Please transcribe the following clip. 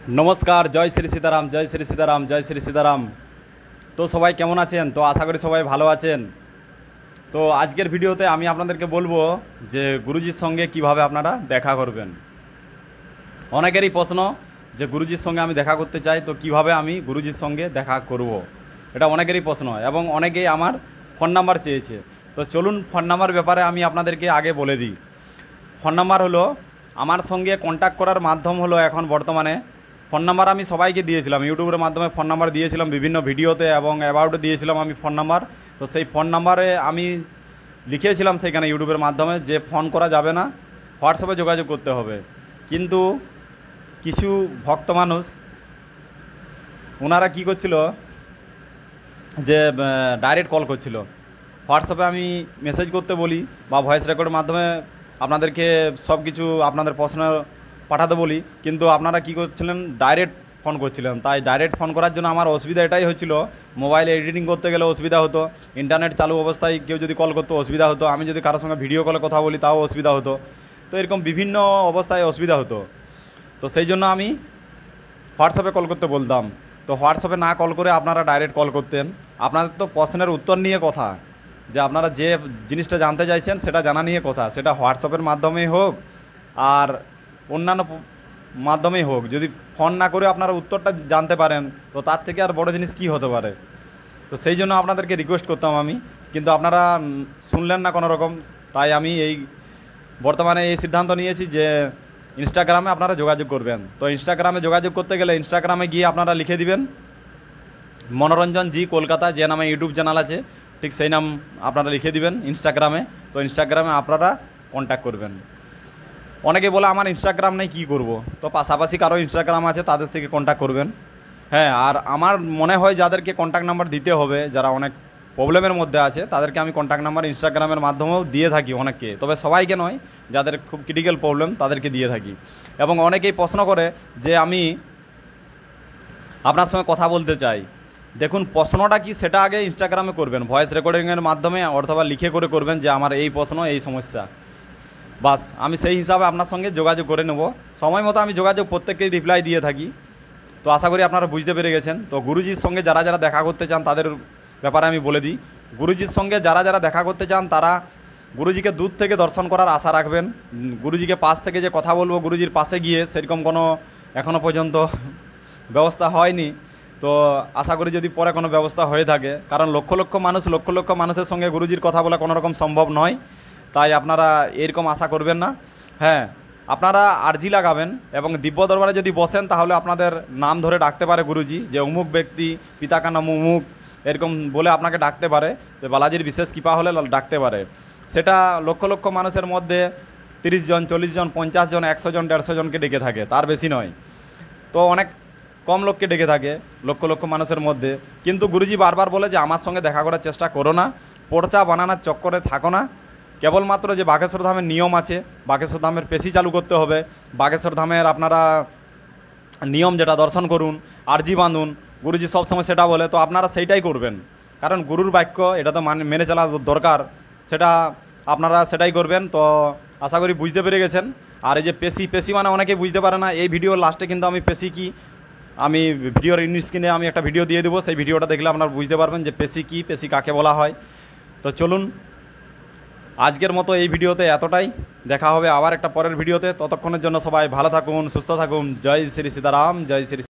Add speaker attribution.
Speaker 1: নমস্কার, জয় শ্রী সীতারাম, জয় শ্রী সীতারাম, জয় শ্রী সীতারাম। তো সবাই কেমন আছেন? তো আশা করি সবাই ভালো আছেন। তো আজকের ভিডিওতে আমি আপনাদেরকে বলবো যে গুরুজির সঙ্গে কিভাবে আপনারা দেখা করবেন। অনেকেরই প্রশ্ন যে গুরুজির সঙ্গে আমি দেখা করতে চাই, তো কিভাবে আমি গুরুজির সঙ্গে দেখা করব, এটা অনেকেরই প্রশ্ন এবং অনেকেই আমার ফোন নাম্বার চেয়েছে। তো চলুন ফোন নাম্বার ব্যাপারে আমি আপনাদেরকে আগে বলে দিই। ফোন নাম্বার হলো, আমার সঙ্গে কন্ট্যাক্ট করার মাধ্যম হলো এখন বর্তমানে ফোন নাম্বার আমি সবাইকে দিয়েছিলাম, ইউটিউবের মাধ্যমে ফোন নাম্বার দিয়েছিলাম বিভিন্ন ভিডিওতে এবং অ্যাবাউটে দিয়েছিলাম আমি ফোন নাম্বার। তো সেই ফোন নাম্বারে আমি লিখেছিলাম সেখানে ইউটিউবের মাধ্যমে যে ফোন করা যাবে না, হোয়াটসঅ্যাপে যোগাযোগ করতে হবে। কিন্তু কিছু ভক্ত মানুষ ওনারা কী করছিল যে ডাইরেক্ট কল করছিল। হোয়াটসঅ্যাপে আমি মেসেজ করতে বলি বা ভয়েস রেকর্ডের মাধ্যমে আপনাদেরকে সব কিছু আপনাদের প্রশ্ন পাঠাতে বলি, কিন্তু আপনারা কী করছিলেন, ডাইরেক্ট ফোন করছিলেন। তাই ডাইরেক্ট ফোন করার জন্য আমার অসুবিধা এটাই হচ্ছিল, মোবাইলে এডিটিং করতে গেলে অসুবিধা হতো, ইন্টারনেট চালু অবস্থায় কেউ যদি কল করতো অসুবিধা হতো, আমি যদি কারোর সঙ্গে ভিডিও কলে কথা বলি তাও অসুবিধা হতো। তো এরকম বিভিন্ন অবস্থায় অসুবিধা হতো। তো সেই জন্য আমি হোয়াটসঅ্যাপে কল করতে বলতাম। তো হোয়াটসঅ্যাপে না কল করে আপনারা ডাইরেক্ট কল করতেন। আপনাদের তো প্রশ্নের উত্তর নিয়ে কথা, যে আপনারা যে জিনিসটা জানতে চাইছেন সেটা জানা নিয়ে কথা, সেটা হোয়াটসঅ্যাপের মাধ্যমেই হোক আর অন্যান্য মাধ্যমেই হোক। যদি ফোন না করে আপনারা উত্তরটা জানতে পারেন তো তার থেকে আর বড় জিনিস কী হতে পারে। তো সেই জন্য আপনাদেরকে রিকোয়েস্ট করতাম আমি, কিন্তু আপনারা শুনলেন না কোনো রকম। তাই আমি বর্তমানে এই সিদ্ধান্ত নিয়েছি যে ইনস্টাগ্রামে আপনারা যোগাযোগ করবেন। তো ইনস্টাগ্রামে যোগাযোগ করতে গেলে ইনস্টাগ্রামে গিয়ে আপনারা লিখে দিবেন মনোরঞ্জন জি কলকাতা, যে নামে ইউটিউব চ্যানেল আছে ঠিক সেই নাম আপনারা লিখে দিবেন ইনস্টাগ্রামে। তো ইনস্টাগ্রামে আপনারা কন্ট্যাক্ট করবেন। অনেকে বলে আমার ইনস্টাগ্রাম নেই, কী করব। তো পাশাপাশি কারো ইনস্টাগ্রাম আছে তাদের থেকে কন্ট্যাক্ট করবেন। হ্যাঁ, আর আমার মনে হয় যাদেরকে কন্ট্যাক্ট নাম্বার দিতে হবে, যারা অনেক প্রবলেমের মধ্যে আছে তাদেরকে আমি কন্ট্যাক্ট নাম্বার ইনস্টাগ্রামের মাধ্যমেও দিয়ে থাকি অনেককে, তবে সবাইকে নয়, যাদের খুব ক্রিটিক্যাল প্রবলেম তাদেরকে দিয়ে থাকি। এবং অনেকেই প্রশ্ন করে যে আমি আপনার সঙ্গে কথা বলতে চাই। দেখুন, প্রশ্নটা কি সেটা আগে ইনস্টাগ্রামে করবেন, ভয়েস রেকর্ডিংয়ের মাধ্যমে অথবা লিখে করে করবেন যে আমার এই প্রশ্ন, এই সমস্যা। বাস আমি সেই হিসাবে আপনার সঙ্গে যোগাযোগ করে নেব। সময় মতো আমি যোগাযোগ প্রত্যেককেই রিপ্লাই দিয়ে থাকি। তো আশা করি আপনারা বুঝতে পেরে গেছেন। তো গুরুজির সঙ্গে যারা যারা দেখা করতে চান তাদের ব্যাপারে আমি বলে দিই। গুরুজির সঙ্গে যারা যারা দেখা করতে চান তারা গুরুজিকে দূর থেকে দর্শন করার আশা রাখবেন। গুরুজিকে পাশ থেকে যে কথা বলবো গুরুজির পাশে গিয়ে, সেরকম কোনো এখনও পর্যন্ত ব্যবস্থা হয়নি। তো আশা করি যদি পরে কোনো ব্যবস্থা হয়ে থাকে, কারণ লক্ষ লক্ষ মানুষের সঙ্গে গুরুজির কথা বলা কোনো রকম সম্ভব নয়। তাই আপনারা এরকম আশা করবেন না। হ্যাঁ, আপনারা আর্জি লাগাবেন এবং দিব্য দরবারে যদি বসেন তাহলে আপনাদের নাম ধরে ডাকতে পারে গুরুজি, যে অমুক ব্যক্তি পিতাকা নাম অমুক, এরকম বলে আপনাকে ডাকতে পারে, যে বালাজির বিশেষ কৃপা হলে ডাকতে পারে। সেটা লক্ষ লক্ষ মানুষের মধ্যে 30 জন, 40 জন, 50 জন, 100 জন, 150 জনকে ডেকে থাকে, তার বেশি নয়। তো অনেক কম লোককে ডেকে থাকে লক্ষ লক্ষ মানুষের মধ্যে। কিন্তু গুরুজি বারবার বলে যে আমার সঙ্গে দেখা করার চেষ্টা করো না, পর্চা বানানোর চক্করে থাকো না। কেবলমাত্র যে বাগেশ্বর ধামের নিয়ম আছে, বাগেশ্বর ধামের পেশি চালু করতে হবে, বাগেশ্বর ধামের আপনারা নিয়ম যেটা দর্শন করুন, আরজি বাঁধুন, গুরুজি সবসময় সেটা বলে। তো আপনারা সেইটাই করবেন, কারণ গুরুর বাক্য এটা তো মেনে চলা দরকার, সেটা আপনারা সেটাই করবেন। তো আশা করি বুঝতে পেরে গেছেন। আর এই যে পেশি মানে অনেকেই বুঝতে পারে না। এই ভিডিওর লাস্টে কিন্তু আমি পেশি কি, আমি ভিডিওর স্ক্রিনে আমি একটা ভিডিও দিয়ে দেবো, সেই ভিডিওটা দেখলে আপনারা বুঝতে পারবেন যে পেশি কী, পেশি কাকে বলা হয়। তো চলুন, আজকের মতো এই ভিডিওতে এতটাই। দেখা হবে আবার একটা পরের ভিডিওতে। ততক্ষণের জন্য সবাই ভালো থাকুন, সুস্থ থাকুন। জয় শ্রী সীতারাম, জয় শ্রী